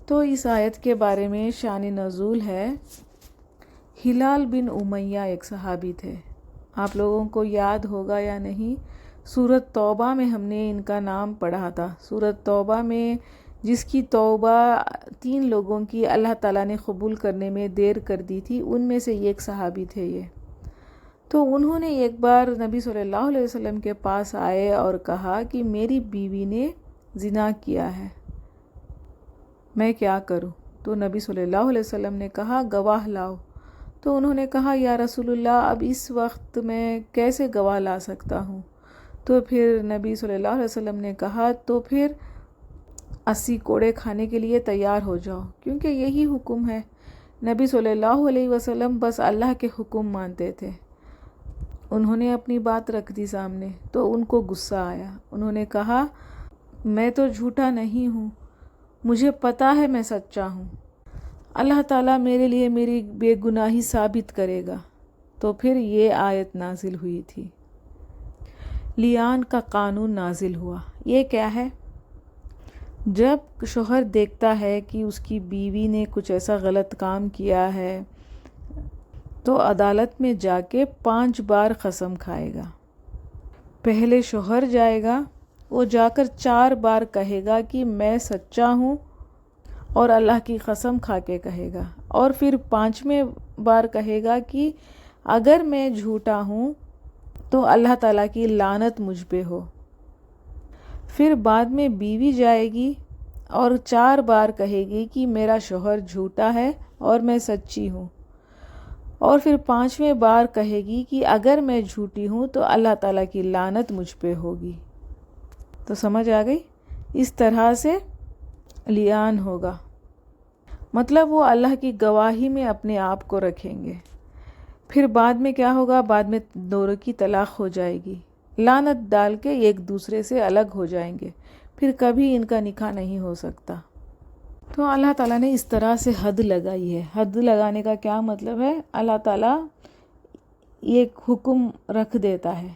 تو اس آیت کے بارے میں شان نزول ہے، ہلال بن امیہ ایک صحابی تھے، آپ لوگوں کو یاد ہوگا یا نہیں، سورۃ توبہ میں ہم نے ان کا نام پڑھا تھا۔ سورۃ توبہ میں جس کی توبہ 3 لوگوں کی اللہ تعالیٰ نے قبول کرنے میں دیر کر دی تھی، ان میں سے ایک صحابی تھے یہ۔ تو انہوں نے ایک بار نبی صلی اللہ علیہ وسلم کے پاس آئے اور کہا کہ میری بیوی نے زنا کیا ہے، میں کیا کروں؟ تو نبی صلی اللہ علیہ وسلم نے کہا گواہ لاؤ۔ تو انہوں نے کہا یا رسول اللہ اب اس وقت میں کیسے گواہ لا سکتا ہوں؟ تو پھر نبی صلی اللہ علیہ وسلم نے کہا تو پھر 80 کوڑے کھانے کے لیے تیار ہو جاؤ، کیونکہ یہی حکم ہے۔ نبی صلی اللہ علیہ وسلم بس اللہ کے حکم مانتے تھے۔ انہوں نے اپنی بات رکھ دی سامنے تو ان کو غصہ آیا، انہوں نے کہا میں تو جھوٹا نہیں ہوں، مجھے پتا ہے میں سچا ہوں، اللہ تعالیٰ میرے لیے میری بے گناہی ثابت کرے گا۔ تو پھر یہ آیت نازل ہوئی تھی، لیان کا قانون نازل ہوا۔ یہ کیا ہے؟ جب شوہر دیکھتا ہے کہ اس کی بیوی نے کچھ ایسا غلط کام کیا ہے تو عدالت میں جا کے 5 بار قسم کھائے گا۔ پہلے شوہر جائے گا، وہ جا کر 4 بار کہے گا کہ میں سچا ہوں اور اللہ کی قسم کھا کے کہے گا، اور پھر 5ویں بار کہے گا کہ اگر میں جھوٹا ہوں تو اللہ تعالیٰ کی لعنت مجھ پہ ہو۔ پھر بعد میں بیوی جائے گی اور 4 بار کہے گی کہ میرا شوہر جھوٹا ہے اور میں سچی ہوں، اور پھر 5ویں بار کہے گی کہ اگر میں جھوٹی ہوں تو اللہ تعالیٰ کی لعنت مجھ پہ ہوگی۔ تو سمجھ آ گئی؟ اس طرح سے لیان ہوگا، مطلب وہ اللہ کی گواہی میں اپنے آپ کو رکھیں گے۔ پھر بعد میں کیا ہوگا؟ بعد میں دونوں کی طلاق ہو جائے گی، لعنت ڈال کے ایک دوسرے سے الگ ہو جائیں گے، پھر کبھی ان کا نکاح نہیں ہو سکتا۔ تو اللہ تعالیٰ نے اس طرح سے حد لگائی ہے۔ حد لگانے کا کیا مطلب ہے؟ اللہ تعالیٰ ایک حکم رکھ دیتا ہے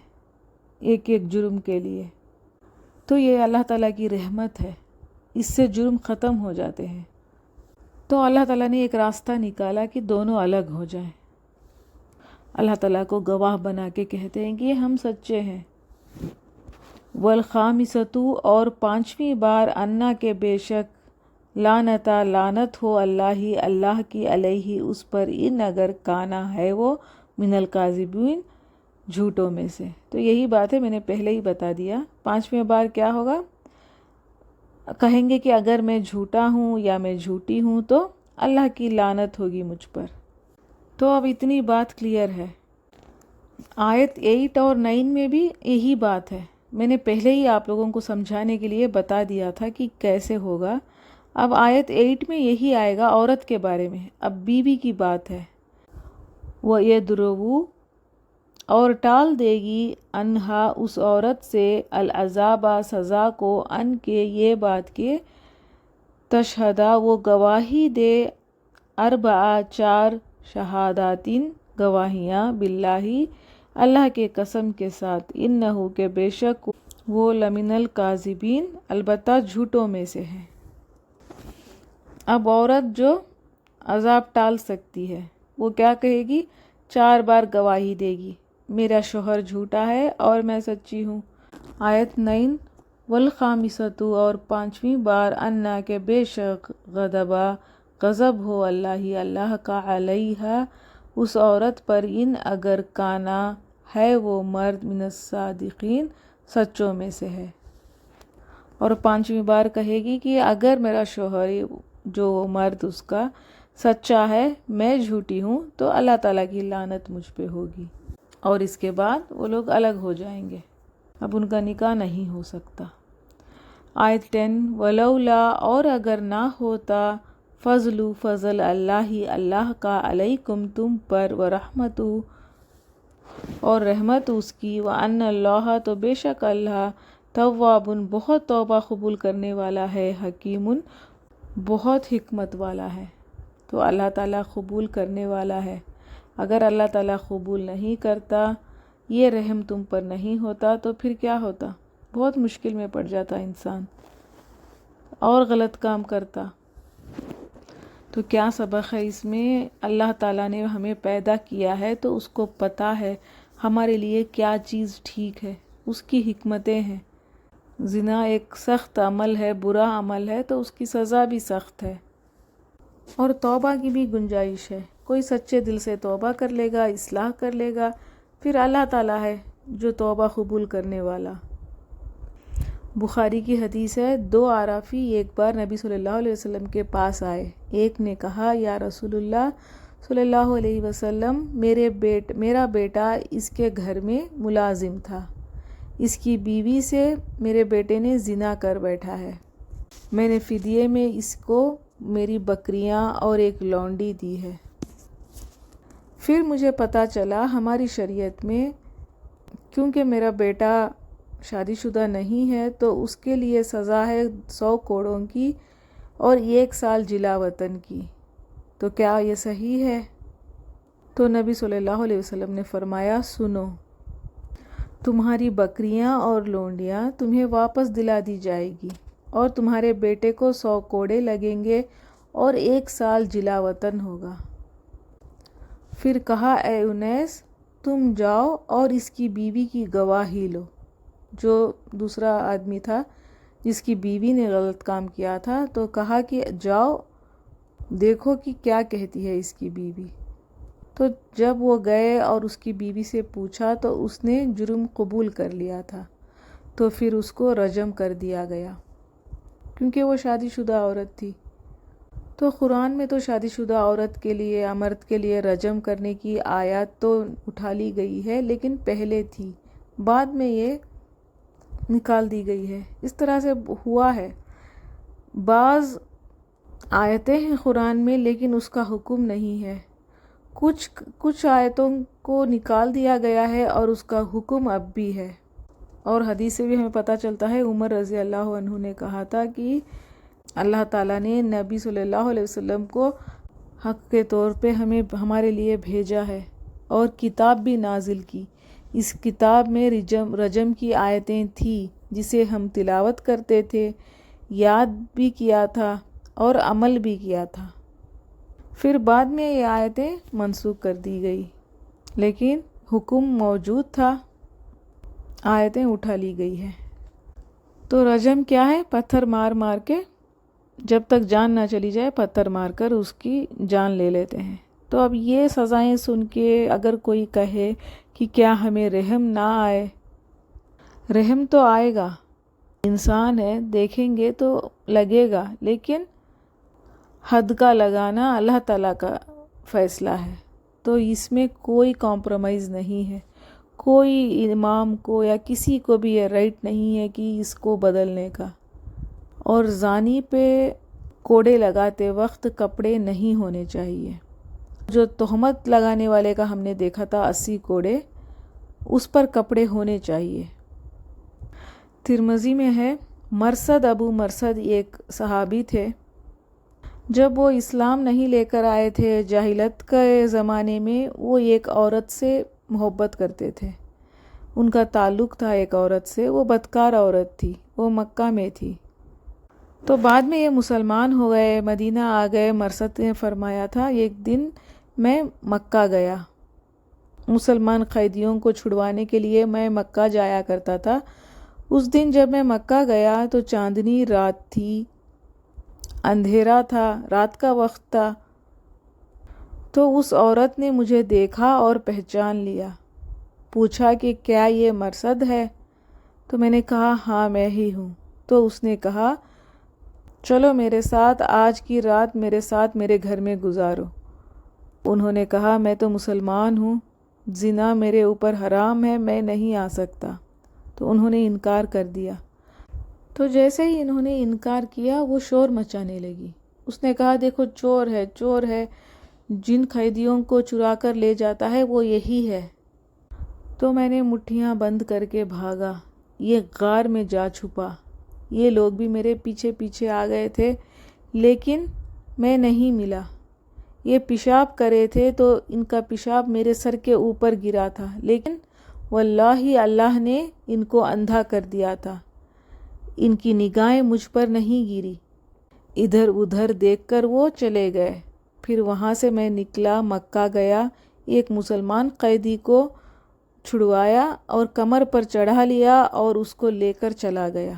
ایک ایک جرم کے لیے، تو یہ اللہ تعالیٰ کی رحمت ہے، اس سے جرم ختم ہو جاتے ہیں۔ تو اللہ تعالیٰ نے ایک راستہ نکالا کہ دونوں الگ ہو جائیں، اللہ تعالیٰ کو گواہ بنا کے کہتے ہیں کہ ہم سچے ہیں۔ والخامسۃ اور 5ویں بار انا کے بے شک لعنتا لعنت ہو اللہ کی علیہ اس پر ان اگر کانا ہے وہ من الکاذبین جھوٹوں میں سے۔ تو یہی بات ہے، میں نے پہلے ہی بتا دیا۔ 5ویں بار کیا ہوگا؟ کہیں گے کہ اگر میں جھوٹا ہوں یا میں جھوٹی ہوں تو اللہ کی لعنت ہوگی مجھ پر۔ تو اب اتنی بات کلیئر ہے۔ آیت 8 اور 9 میں بھی یہی بات ہے، میں نے پہلے ہی آپ لوگوں کو سمجھانے کے لیے بتا دیا تھا کہ کیسے ہوگا۔ اب آیت 8 میں یہی آئے گا عورت کے بارے میں، اب بیوی کی بات ہے۔ وَيَدْرُوُ اور ٹال دے گی انہا اس عورت سے العذاب سزا کو ان کے یہ بات کے تشہدا وہ گواہی دے 4 شہاداتن گواہیاں باللہ اللہ کے قسم کے ساتھ انہو کے بے شک وہ لمن الکاذبین البتہ جھوٹوں میں سے ہے۔ اب عورت جو عذاب ٹال سکتی ہے وہ کیا کہے گی؟ 4 بار گواہی دے گی میرا شوہر جھوٹا ہے اور میں سچی ہوں۔ آیت 9 والخامسۃ اور 5ویں بار انا کے بے شک غضبا غضب ہو اللہ کا علیہا اس عورت پر، ان اگر کانا ہے وہ مرد من الصادقین سچوں میں سے ہے۔ اور 5ویں بار کہے گی کہ اگر میرا شوہر جو مرد اس کا سچا ہے، میں جھوٹی ہوں، تو اللہ تعالیٰ کی لعنت مجھ پہ ہوگی۔ اور اس کے بعد وہ لوگ الگ ہو جائیں گے، اب ان کا نکاح نہیں ہو سکتا۔ آیت 10 ولولا اور اگر نہ ہوتا فضل اللہ کا علیکم تم پر ورحمتہ اور رحمت اس کی، وان اللہ تو بے شک اللہ تواب بہت توبہ قبول کرنے والا ہے، حکیم بہت حکمت والا ہے۔ تو اللہ تعالیٰ قبول کرنے والا ہے۔ اگر اللہ تعالیٰ قبول نہیں کرتا، یہ رحم تم پر نہیں ہوتا، تو پھر کیا ہوتا؟ بہت مشکل میں پڑ جاتا انسان اور غلط کام کرتا۔ تو کیا سبق ہے اس میں؟ اللہ تعالیٰ نے ہمیں پیدا کیا ہے تو اس کو پتہ ہے ہمارے لیے کیا چیز ٹھیک ہے، اس کی حکمتیں ہیں۔ زنا ایک سخت عمل ہے، برا عمل ہے، تو اس کی سزا بھی سخت ہے، اور توبہ کی بھی گنجائش ہے۔ کوئی سچے دل سے توبہ کر لے گا، اصلاح کر لے گا، پھر اللہ تعالیٰ ہے جو توبہ قبول کرنے والا۔ بخاری کی حدیث ہے، 2 عرافی ایک بار نبی صلی اللہ علیہ وسلم کے پاس آئے۔ ایک نے کہا، یا رسول اللہ صلی اللہ علیہ وسلم، میرا بیٹا اس کے گھر میں ملازم تھا، اس کی بیوی سے میرے بیٹے نے زنا کر بیٹھا ہے، میں نے فدیے میں اس کو میری بکریاں اور ایک لونڈی دی ہے۔ پھر مجھے پتہ چلا ہماری شریعت میں کیونکہ میرا بیٹا شادی شدہ نہیں ہے تو اس کے لیے سزا ہے 100 کوڑوں کی اور 1 سال جلا وطن کی۔ تو کیا یہ صحیح ہے؟ تو نبی صلی اللہ علیہ وسلم نے فرمایا، سنو، تمہاری بکریاں اور لونڈیاں تمہیں واپس دلا دی جائے گی، اور تمہارے بیٹے کو 100 کوڑے لگیں گے اور 1 سال جلا وطن ہوگا۔ پھر کہا، اے انیس، تم جاؤ اور اس کی بیوی کی گواہی لو۔ جو دوسرا آدمی تھا جس کی بیوی نے غلط کام کیا تھا، تو کہا کہ جاؤ دیکھو کہ کیا کہتی ہے اس کی بیوی۔ تو جب وہ گئے اور اس کی بیوی سے پوچھا تو اس نے جرم قبول کر لیا تھا، تو پھر اس کو رجم کر دیا گیا کیونکہ وہ شادی شدہ عورت تھی۔ تو قرآن میں تو شادی شدہ عورت کے لیے، مرد کے لیے رجم کرنے کی آیات تو اٹھا لی گئی ہے، لیکن پہلے تھی، بعد میں یہ نکال دی گئی ہے۔ اس طرح سے ہوا ہے، بعض آیتیں ہیں قرآن میں لیکن اس کا حکم نہیں ہے، کچھ آیتوں کو نکال دیا گیا ہے اور اس کا حکم اب بھی ہے۔ اور حدیث سے بھی ہمیں پتہ چلتا ہے، عمر رضی اللہ عنہ نے کہا تھا کہ اللہ تعالیٰ نے نبی صلی اللہ علیہ وسلم کو حق کے طور پہ ہمارے لیے بھیجا ہے اور کتاب بھی نازل کی۔ اس کتاب میں رجم کی آیتیں تھیں جسے ہم تلاوت کرتے تھے، یاد بھی کیا تھا اور عمل بھی کیا تھا۔ پھر بعد میں یہ آیتیں منسوخ کر دی گئی، لیکن حکم موجود تھا، آیتیں اٹھا لی گئی ہے۔ تو رجم کیا ہے؟ پتھر مار مار کے، جب تک جان نہ چلی جائے پتھر مار کر اس کی جان لے لیتے ہیں۔ تو اب یہ سزائیں سن کے اگر کوئی کہے کہ کیا ہمیں رحم نہ آئے، رحم تو آئے گا، انسان ہے، دیکھیں گے تو لگے گا، لیکن حد کا لگانا اللہ تعالیٰ کا فیصلہ ہے، تو اس میں کوئی کمپرومائز نہیں ہے۔ کوئی امام کو یا کسی کو بھی یہ رائٹ نہیں ہے کہ اس کو بدلنے کا۔ اور زانی پہ کوڑے لگاتے وقت کپڑے نہیں ہونے چاہیے۔ جو تہمت لگانے والے کا ہم نے دیکھا تھا 80 کوڑے، اس پر کپڑے ہونے چاہیے۔ ترمذی میں ہے، مرثد ابو مرثد ایک صحابی تھے، جب وہ اسلام نہیں لے کر آئے تھے جاہلیت کے زمانے میں، وہ ایک عورت سے محبت کرتے تھے، ان کا تعلق تھا ایک عورت سے، وہ بدکار عورت تھی، وہ مکہ میں تھی۔ تو بعد میں یہ مسلمان ہو گئے، مدینہ آ گئے۔ مرثد نے فرمایا تھا، ایک دن میں مکہ گیا، مسلمان قیدیوں کو چھڑوانے کے لیے میں مکہ جایا کرتا تھا۔ اس دن جب میں مکہ گیا تو چاندنی رات تھی، اندھیرا تھا، رات کا وقت تھا، تو اس عورت نے مجھے دیکھا اور پہچان لیا، پوچھا کہ کیا یہ مرثد ہے؟ تو میں نے کہا ہاں میں ہی ہوں۔ تو اس نے کہا چلو میرے ساتھ آج کی رات میرے ساتھ میرے گھر میں گزارو۔ انہوں نے کہا میں تو مسلمان ہوں، زنا میرے اوپر حرام ہے، میں نہیں آ سکتا۔ تو انہوں نے انکار کر دیا۔ تو جیسے ہی انہوں نے انکار کیا وہ شور مچانے لگی۔ اس نے کہا دیکھو چور ہے، چور ہے، جن قیدیوں کو چرا کر لے جاتا ہے وہ یہی ہے۔ تو میں نے مٹھیاں بند کر کے بھاگا، یہ غار میں جا چھپا۔ یہ لوگ بھی میرے پیچھے پیچھے آ گئے تھے لیکن میں نہیں ملا۔ یہ پیشاب کرے تھے تو ان کا پیشاب میرے سر کے اوپر گرا تھا، لیکن واللہ اللہ نے ان کو اندھا کر دیا تھا، ان کی نگاہیں مجھ پر نہیں گری۔ ادھر ادھر دیکھ کر وہ چلے گئے۔ پھر وہاں سے میں نکلا، مکہ گیا، ایک مسلمان قیدی کو چھڑوایا اور کمر پر چڑھا لیا اور اس کو لے کر چلا گیا۔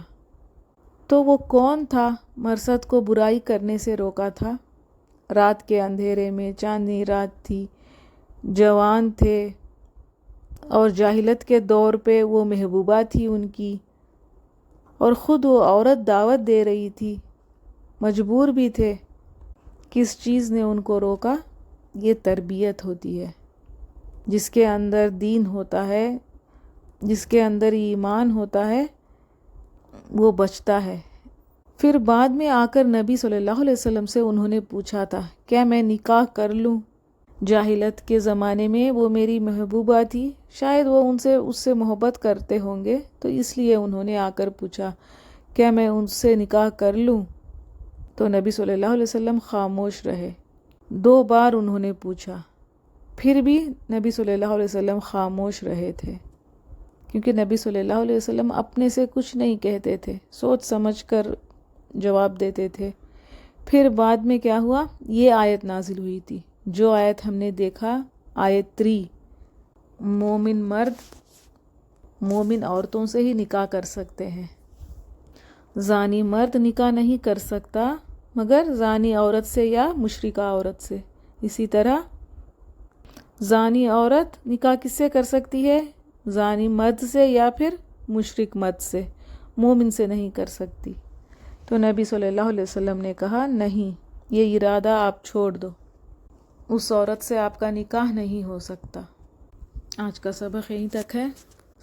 تو وہ کون تھا مرثد کو برائی کرنے سے روکا تھا؟ رات کے اندھیرے میں، چاندنی رات تھی، جوان تھے اور جاہلیت کے دور پہ وہ محبوبہ تھی ان کی، اور خود وہ عورت دعوت دے رہی تھی، مجبور بھی تھے۔ کس چیز نے ان کو روکا؟ یہ تربیت ہوتی ہے۔ جس کے اندر دین ہوتا ہے، جس کے اندر ایمان ہوتا ہے وہ بچتا ہے۔ پھر بعد میں آ کر نبی صلی اللہ علیہ وسلم سے انہوں نے پوچھا تھا کیا میں نکاح کر لوں؟ جاہلیت کے زمانے میں وہ میری محبوبہ تھی، شاید وہ اس سے محبت کرتے ہوں گے، تو اس لیے انہوں نے آ کر پوچھا کیا میں ان سے نکاح کر لوں؟ تو نبی صلی اللہ علیہ وسلم خاموش رہے۔ 2 بار انہوں نے پوچھا، پھر بھی نبی صلی اللہ علیہ وسلم خاموش رہے تھے، کیونکہ نبی صلی اللہ علیہ وسلم اپنے سے کچھ نہیں کہتے تھے، سوچ سمجھ کر جواب دیتے تھے۔ پھر بعد میں کیا ہوا؟ یہ آیت نازل ہوئی تھی، جو آیت ہم نے دیکھا، آیت 3، مومن مرد مومن عورتوں سے ہی نکاح کر سکتے ہیں، زانی مرد نکاح نہیں کر سکتا مگر زانی عورت سے یا مشرکہ عورت سے۔ اسی طرح زانی عورت نکاح کس سے کر سکتی ہے؟ زانی مرد سے یا پھر مشرک مرد سے، مومن سے نہیں کر سکتی۔ تو نبی صلی اللہ علیہ وسلم نے کہا نہیں، یہ ارادہ آپ چھوڑ دو، اس عورت سے آپ کا نکاح نہیں ہو سکتا۔ آج کا سبق یہیں تک ہے۔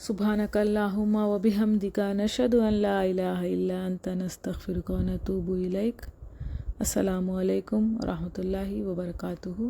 سبحانک اللہم و بحمدک، نشہد ان لا الہ الا انت، نستغفرک و نتوب الیک۔ السلام علیکم ورحمۃ اللہ وبرکاتہ۔